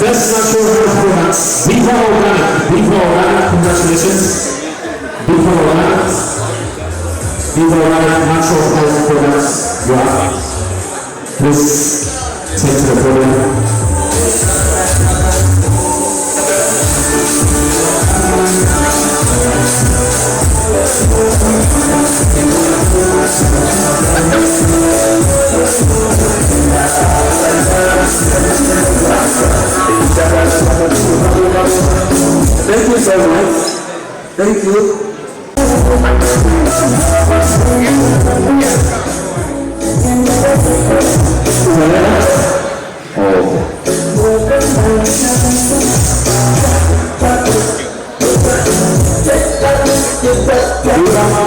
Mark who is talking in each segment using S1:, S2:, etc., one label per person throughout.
S1: Best natural health products. Viva Organic. Viva Organic. Congratulations. Viva Organic. Viva Organic natural health products. Yeah. Please take to the podium. Thank you so much. Thank you.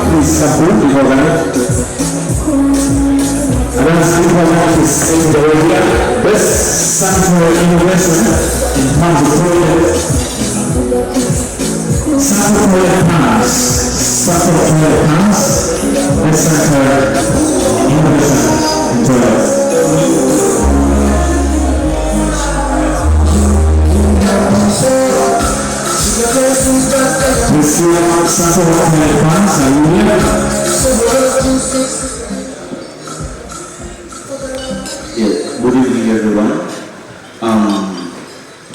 S1: Please support the organic. In the area, best sanitary innovation in terms of toilet. Sanitary plants, and sanitary innovation in toilets. We see sanitary plants are unique.
S2: Good evening, everyone.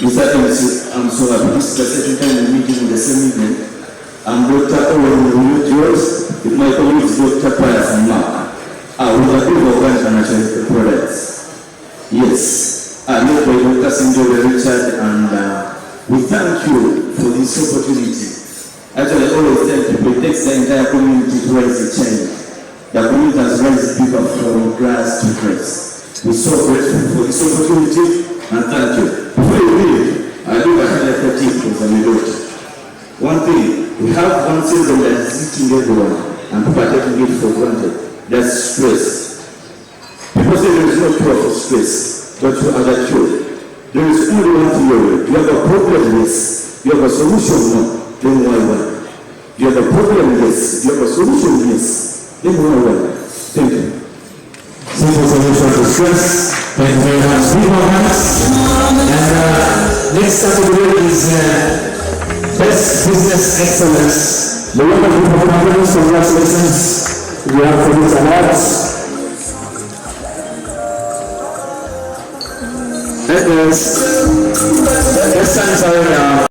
S2: Mr. MC, I'm so happy. This is the second time we're meeting in the same evening. I'm Dr. Owen Williams with my colleagues Dr. Pius and Mark. We are doing organic and natural products. Yes, I'm led by Dr. Sinjole Richard, and we thank you for this opportunity. Actually, I always tell people it takes the entire community to raise a change. The community has raised people from grass to grass. We're so grateful for this opportunity, and thank you. Before you leave, I do a highlight for tip for the daughter. One thing, we have one season that is hitting everyone, and people are taking it for granted. That's stress. People say there is no cure for stress, but you are the cure. There is only one theory. You have a problem, yes. You have a solution, no. Then why? You have a problem, yes. You have a solution, yes. Then why? Thank you.
S1: Simple solution to stress. Thank you very much. Viva Organic. And next category is Best Business Excellence. The local group of companies, congratulations. You have for these awards. Next,